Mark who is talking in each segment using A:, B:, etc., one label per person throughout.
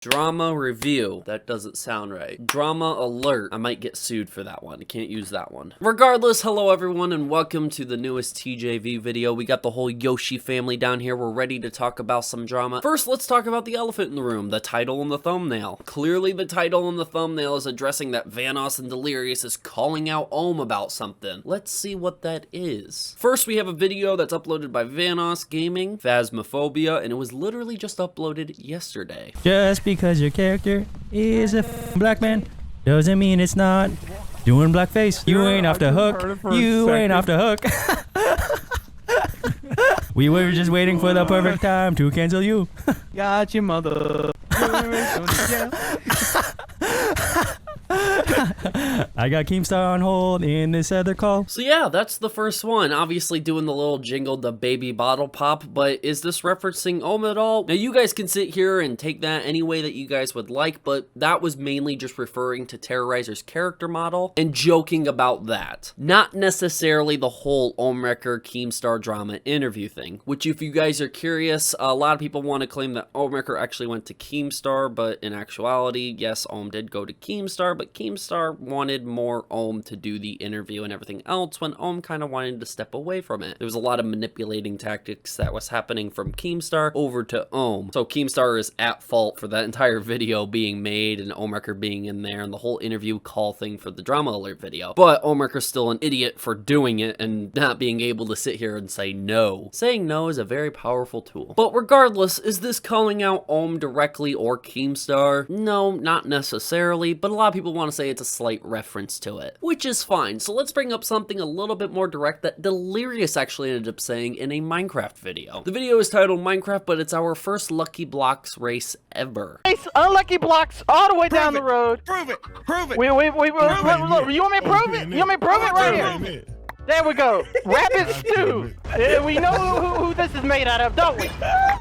A: Drama review. That doesn't sound right. Drama alert. I might get sued for that one. I can't use that one. Regardless, hello everyone and welcome to the newest TJV video. We got the whole Yoshi family down here. We're ready to talk about some drama. First, let's talk about the elephant in the room, the title and the thumbnail. Clearly, the title and the thumbnail is addressing that VANOSS and DELIRIOUS is calling out Ohm about something. Let's see what that is. First, we have a video that's uploaded by VANOSS Gaming, Phasmophobia, and it was literally just uploaded yesterday.
B: Just because your character is a black man doesn't mean it's not doing blackface. You ain't off the hook. You ain't off the hook. We were just waiting for the perfect time to cancel you.
C: Got you, mother.
B: I got Keemstar on hold in this other call.
A: So yeah, that's the first one. Obviously doing the little jingle, the baby bottle pop, but is this referencing Ohm at all? Now you guys can sit here and take that any way that you guys would like, but that was mainly just referring to Terrorizer's character model and joking about that. Not necessarily the whole Ohmwrecker Keemstar drama interview thing, which if you guys are curious, a lot of people want to claim that Ohmwrecker actually went to Keemstar, but in actuality, yes, Ohm did go to Keemstar, but Keemstar wanted more Ohm to do the interview and everything else when Ohm kind of wanted to step away from it. There was a lot of manipulating tactics that was happening from Keemstar over to Ohm. So Keemstar is at fault for that entire video being made and Ohmwrecker being in there and the whole interview call thing for the drama alert video. But Ohmwrecker's still an idiot for doing it and not being able to sit here and say no. Saying no is a very powerful tool. But regardless, is this calling out Ohm directly or Keemstar? No, not necessarily, but a lot of people want to say it's a slight reference to it, which is fine. So let's bring up something a little bit more direct that Delirious actually ended up saying in a Minecraft video. The video is titled Minecraft, but it's our first Lucky Blocks race ever.
C: Unlucky blocks all the way down the road.
D: Prove it! Prove it!
C: Look, you want me to prove it? You want me to prove it right here? There we go. Rabbit stew. We know who this is made out of, don't we?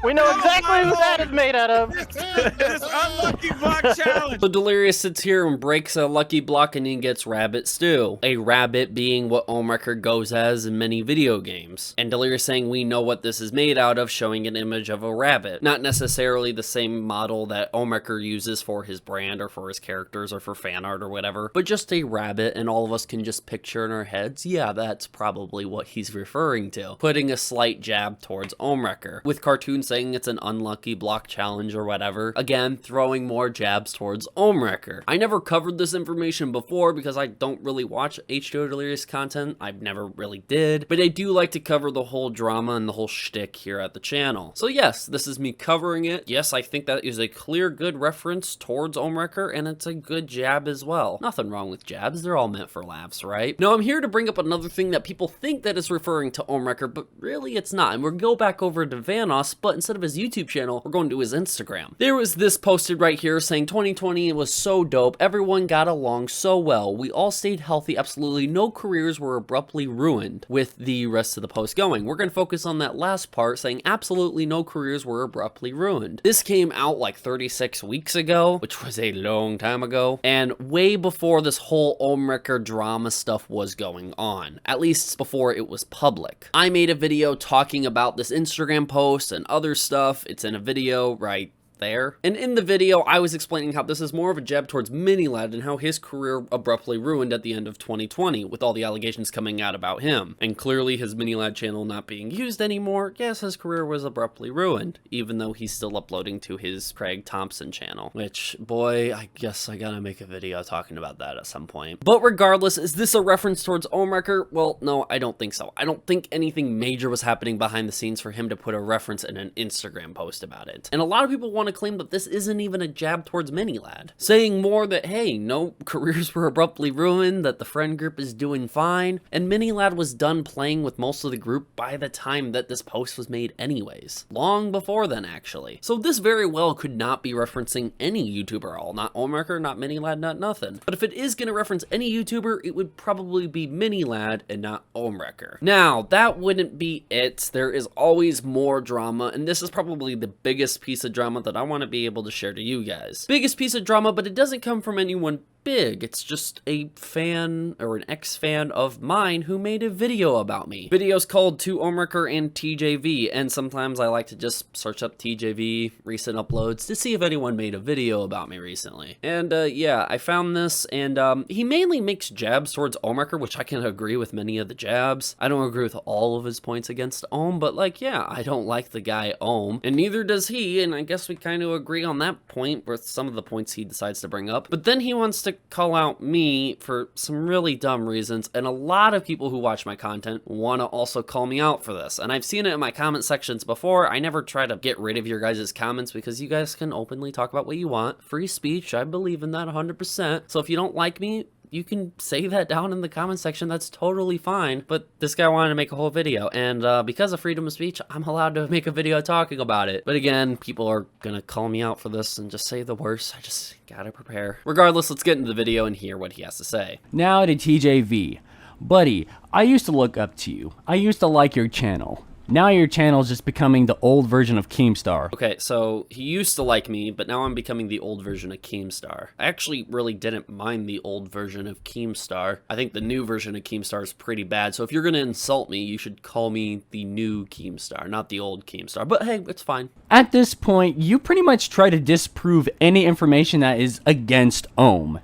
C: We know exactly who that is made out of.
D: This unlucky block challenge.
A: So Delirious sits here and breaks a lucky block and he gets rabbit stew. A rabbit being what Ohmwrecker goes as in many video games. And Delirious saying we know what this is made out of, showing an image of a rabbit. Not necessarily the same model that Ohmwrecker uses for his brand or for his characters or for fan art or whatever, but just a rabbit, and all of us can just picture in our heads, yeah, that's probably what he's referring to. Putting a slight jab towards Ohmwrecker, with cartoons saying it's an unlucky block challenge or whatever. Again, throwing more jabs towards Ohmwrecker. I never covered this information before because I don't really watch H2O Delirious content. I never really did, but I do like to cover the whole drama and the whole shtick here at the channel. So yes, this is me covering it. Yes, I think that is a clear good reference towards Ohmwrecker, and it's a good jab as well. Nothing wrong with jabs. They're all meant for laughs, right? Now I'm here to bring up another thing that people think that is referring to Ohmwrecker, but really it's not. And we're gonna go back over to VANOSS, but instead of his YouTube channel, we're going to his Instagram. There was this posted right here saying 2020 was so dope, everyone got along so well, we all stayed healthy, absolutely no careers were abruptly ruined, with the rest of the post going. We're gonna focus on that last part saying absolutely no careers were abruptly ruined. This came out like 36 weeks ago, which was a long time ago, and way before this whole Ohmwrecker drama stuff was going on, at least before it was public. I made a video talking about this Instagram post and other stuff. It's in a video right there. And in the video, I was explaining how this is more of a jab towards Minilad and how his career abruptly ruined at the end of 2020 with all the allegations coming out about him. And clearly his Minilad channel not being used anymore, yes, his career was abruptly ruined, even though he's still uploading to his Craig Thompson channel, which, boy, I guess I gotta make a video talking about that at some point. But regardless, is this a reference towards Ohmwrecker? Well, no, I don't think so. I don't think anything major was happening behind the scenes for him to put a reference in an Instagram post about it. And a lot of people want to claim that this isn't even a jab towards Minilad, saying more that, hey, no careers were abruptly ruined, that the friend group is doing fine, and Minilad was done playing with most of the group by the time that this post was made anyways. Long before then, actually. So this very well could not be referencing any YouTuber at all. Not Ohmwrecker, not Minilad, not nothing. But if it is going to reference any YouTuber, it would probably be Minilad and not Ohmwrecker. Now, that wouldn't be it. There is always more drama, and this is probably the biggest piece of drama that I want to be able to share to you guys. Biggest piece of drama, but it doesn't come from anyone big. It's just a fan or an ex-fan of mine who made a video about me. Video's called To Ohmwrecker and TJV, and sometimes I like to just search up TJV recent uploads to see if anyone made a video about me recently. And yeah, I found this, and he mainly makes jabs towards Ohmwrecker, which I can agree with many of the jabs. I don't agree with all of his points against Ohm, but like, yeah, I don't like the guy Ohm, and neither does he, and I guess we kind of agree on that point with some of the points he decides to bring up. But then he wants to call out me for some really dumb reasons, and a lot of people who watch my content want to also call me out for this, and I've seen it in my comment sections before. I never try to get rid of your guys' comments because you guys can openly talk about what you want. Free speech, I believe in that 100%. So if you don't like me, you can say that down in the comment section. That's totally fine. But this guy wanted to make a whole video, and because of freedom of speech, I'm allowed to make a video talking about it. But again, people are gonna call me out for this and just say the worst. I just gotta prepare. Regardless, let's get into the video and hear what he has to say.
E: Now to TJV. Buddy, I used to look up to you. I used to like your channel. Now your channel is just becoming the old version of Keemstar.
A: Okay, so he used to like me, but now I'm becoming the old version of Keemstar. I actually really didn't mind the old version of Keemstar. I think the new version of Keemstar is pretty bad, so if you're gonna insult me, you should call me the new Keemstar, not the old Keemstar. But hey, it's fine.
E: At this point, you pretty much try to disprove any information that is against Ohm.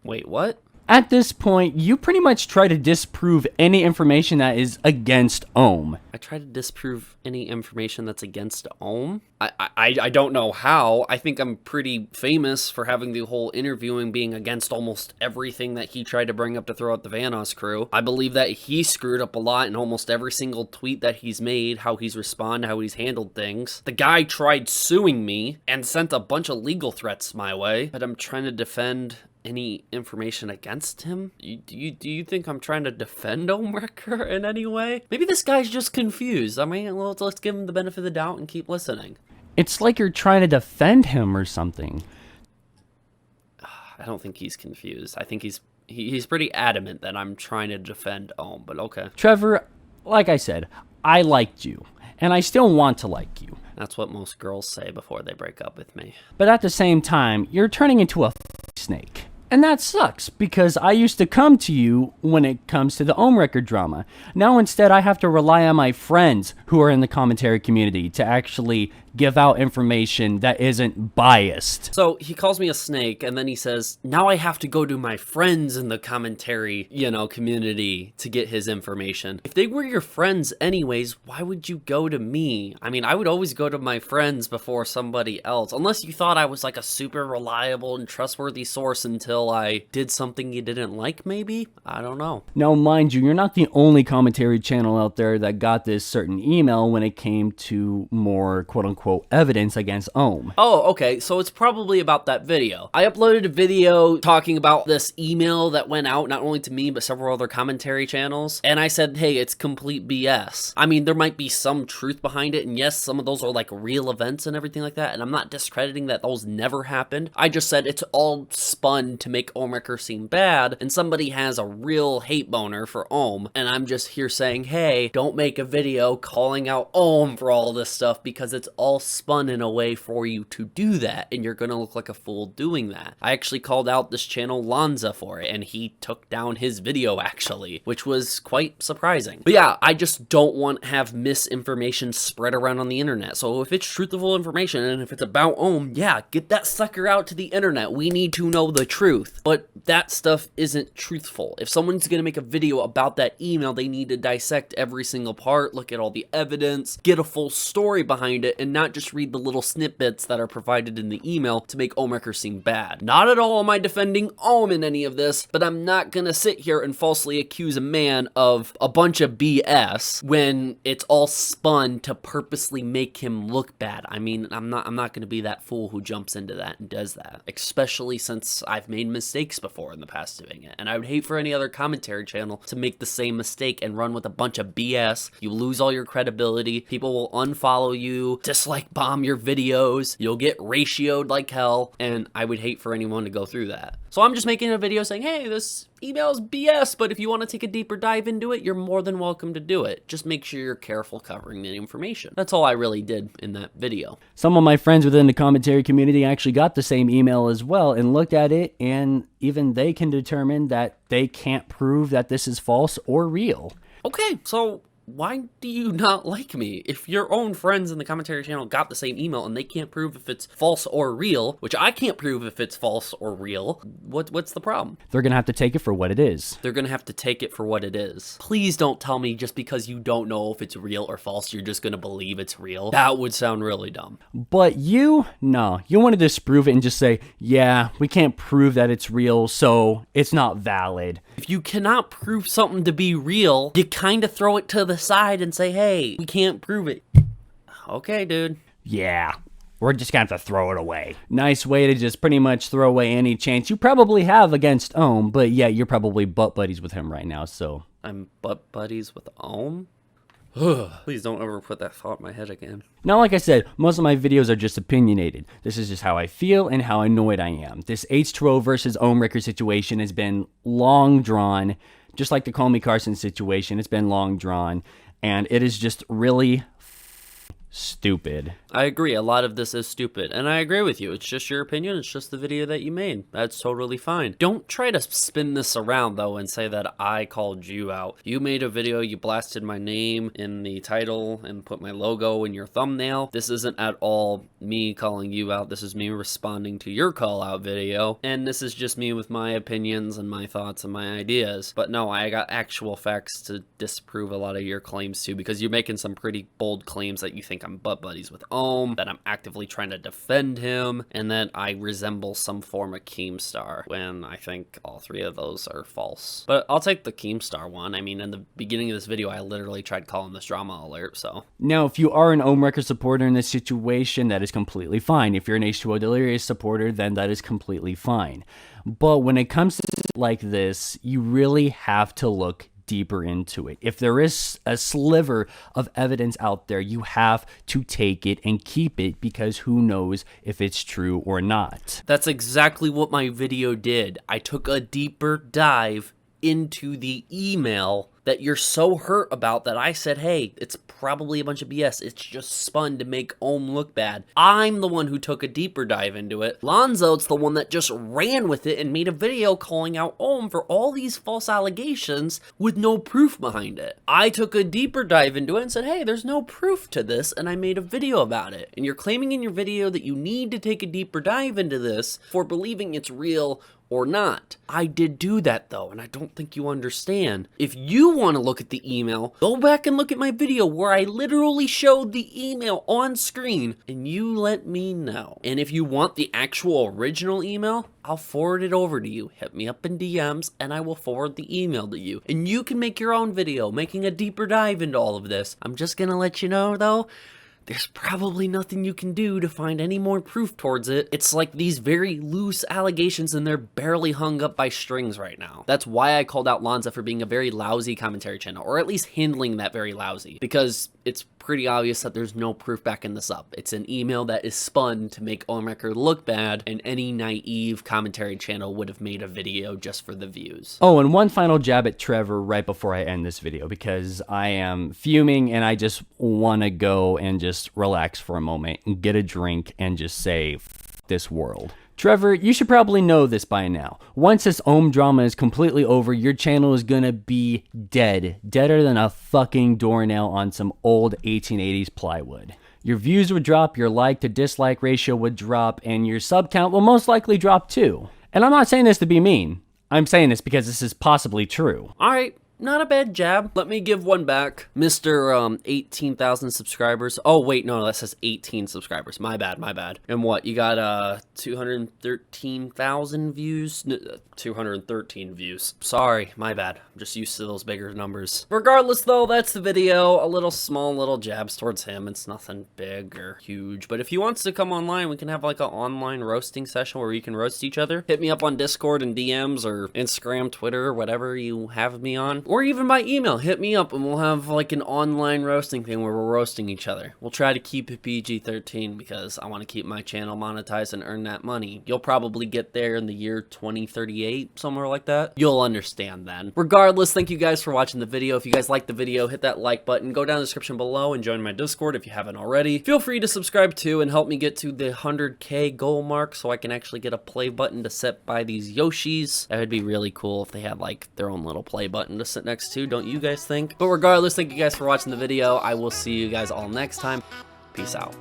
A: Wait, what?
E: At this point, you pretty much try to disprove any information that is against Ohm.
A: I try to disprove any information that's against Ohm? I don't know how. I think I'm pretty famous for having the whole interviewing being against almost everything that he tried to bring up to throw out the VANOSS crew. I believe that he screwed up a lot in almost every single tweet that he's made, how he's responded, how he's handled things. The guy tried suing me and sent a bunch of legal threats my way, but I'm trying to defend any information against him? Do you think I'm trying to defend Ohmwrecker in any way? Maybe this guy's just confused. I mean, well, let's give him the benefit of the doubt and keep listening.
E: It's like you're trying to defend him or something.
A: I don't think he's confused. I think he's pretty adamant that I'm trying to defend Ohm, but okay.
E: Trevor, like I said, I liked you, and I still want to like you.
A: That's what most girls say before they break up with me.
E: But at the same time, you're turning into a snake. And that sucks, because I used to come to you when it comes to the Ohmwrecker drama. Now instead I have to rely on my friends who are in the commentary community to actually give out information that isn't biased.
A: So he calls me a snake, and then he says, now I have to go to my friends in the commentary, community to get his information. If they were your friends anyways, why would you go to me? I mean, I would always go to my friends before somebody else, unless you thought I was like a super reliable and trustworthy source until I did something you didn't like, maybe? I don't know.
E: Now, mind you, you're not the only commentary channel out there that got this certain email when it came to more quote-unquote evidence against Ohm.
A: Oh, okay, so it's probably about that video. I uploaded a video talking about this email that went out not only to me, but several other commentary channels, and I said, hey, it's complete BS. I mean, there might be some truth behind it, and yes, some of those are like real events and everything like that, and I'm not discrediting that those never happened. I just said it's all spun to make Ohmwrecker seem bad, and somebody has a real hate boner for Ohm, and I'm just here saying, hey, don't make a video calling out Ohm for all this stuff because it's all spun in a way for you to do that, and you're gonna look like a fool doing that. I actually called out this channel Lanza for it, and he took down his video actually, which was quite surprising. But yeah, I just don't want to have misinformation spread around on the internet. So if it's truthful information and if it's about Ohm, yeah, get that sucker out to the internet. We need to know the truth. But that stuff isn't truthful. If someone's gonna make a video about that email, they need to dissect every single part, look at all the evidence, get a full story behind it, and not just read the little snippets that are provided in the email to make Ohmwrecker seem bad. Not at all am I defending Ohm in any of this, but I'm not gonna sit here and falsely accuse a man of a bunch of BS when it's all spun to purposely make him look bad. I mean, I'm not gonna be that fool who jumps into that and does that, especially since I've made mistakes before in the past doing it, and I would hate for any other commentary channel to make the same mistake and run with a bunch of BS. You lose all your credibility, people will unfollow you, dislike bomb your videos, you'll get ratioed like hell, and I would hate for anyone to go through that. So I'm just making a video saying, hey, this email is BS, but if you want to take a deeper dive into it, you're more than welcome to do it. Just make sure you're careful covering the information. That's all I really did in that video.
E: Some of my friends within the commentary community actually got the same email as well and looked at it, and even they can determine that they can't prove that this is false or real.
A: Okay, so why do you not like me? If your own friends in the commentary channel got the same email and they can't prove if it's false or real, which I can't prove if it's false or real, what's the problem?
E: They're gonna have to take it for what it is.
A: They're gonna have to take it for what it is. Please don't tell me just because you don't know if it's real or false, you're just gonna believe it's real. That would sound really dumb.
E: But you want to disprove it and just say, yeah, we can't prove that it's real, so it's not valid.
A: If you cannot prove something to be real, you kind of throw it to the side and say, hey, we can't prove it. Okay, dude.
E: Yeah, we're just gonna have to throw it away. Nice way to just pretty much throw away any chance you probably have against Ohm, but yeah, you're probably butt buddies with him right now, so.
A: I'm butt buddies with Ohm? Please don't ever put that thought in my head again.
E: Now, like I said, most of my videos are just opinionated. This is just how I feel and how annoyed I am. This H2O versus Ohmwrecker situation has been long drawn, just like the Call Me Carson situation. It's been long drawn, and it is just really stupid.
A: I agree. A lot of this is stupid, and I agree with you. It's just your opinion. It's just the video that you made. That's totally fine. Don't try to spin this around, though, and say that I called you out. You made a video, you blasted my name in the title and put my logo in your thumbnail. This isn't at all me calling you out. This is me responding to your call out video, and this is just me with my opinions and my thoughts and my ideas. But no, I got actual facts to disprove a lot of your claims too, because you're making some pretty bold claims that you think I'm butt buddies with Ohm, that I'm actively trying to defend him, and that I resemble some form of Keemstar, when I think all three of those are false. But I'll take the Keemstar one. I mean, in the beginning of this video, I literally tried calling this drama alert, so.
E: Now, if you are an Ohmwrecker supporter in this situation, that is completely fine. If you're an H2O Delirious supporter, then that is completely fine. But when it comes to like this, you really have to look deeper into it. If there is a sliver of evidence out there, you have to take it and keep it, because who knows if it's true or not.
A: That's exactly what my video did. I took a deeper dive into the email that you're so hurt about that I said, hey, it's probably a bunch of BS. It's just spun to make Ohm look bad. I'm the one who took a deeper dive into it. Lonzo's the one that just ran with it and made a video calling out Ohm for all these false allegations with no proof behind it. I took a deeper dive into it and said, hey, there's no proof to this, and I made a video about it. And you're claiming in your video that you need to take a deeper dive into this for believing it's real or not. I did do that though, and I don't think you understand. If you want to look at the email, go back and look at my video where I literally showed the email on screen, and you let me know. And if you want the actual original email, I'll forward it over to you. Hit me up in DMs and I will forward the email to you. And you can make your own video making a deeper dive into all of this. I'm just gonna let you know though, there's probably nothing you can do to find any more proof towards it. It's like these very loose allegations and they're barely hung up by strings right now. That's why I called out Lonzo for being a very lousy commentary channel, or at least handling that very lousy, because it's pretty obvious that there's no proof backing this up. It's an email that is spun to make Ohmwrecker look bad, and any naive commentary channel would have made a video just for the views.
E: Oh, and one final jab at Trevor right before I end this video, because I am fuming and I just want to go and just relax for a moment and get a drink and just say, F this world. Trevor, you should probably know this by now. Once this Ohm drama is completely over, your channel is gonna be dead. Deader than a fucking doornail on some old 1880s plywood. Your views would drop, your like to dislike ratio would drop, and your sub count will most likely drop too. And I'm not saying this to be mean. I'm saying this because this is possibly true.
A: Alright. Not a bad jab. Let me give one back. Mr. 18,000 subscribers. Oh, wait, no, that says 18 subscribers. My bad, my bad. And what, you got 213,000 views? 213 views. Sorry, my bad. I'm just used to those bigger numbers. Regardless, though, that's the video. A little small little jabs towards him. It's nothing big or huge. But if he wants to come online, we can have like an online roasting session where we can roast each other. Hit me up on Discord and DMs or Instagram, Twitter, whatever you have me on. or even by email. Hit me up and we'll have like an online roasting thing where we're roasting each other. We'll try to keep it PG-13 because I want to keep my channel monetized and earn that money. You'll probably get there in the year 2038, somewhere like that. You'll understand then. Regardless, thank you guys for watching the video. If you guys liked the video, hit that like button, go down in the description below and join my Discord if you haven't already. Feel free to subscribe too and help me get to the 100K goal mark so I can actually get a play button to sit by these Yoshis. That would be really cool if they had like their own little play button to sit next to, don't you guys think? But regardless, thank you guys for watching the video. I will see you guys all next time. Peace out.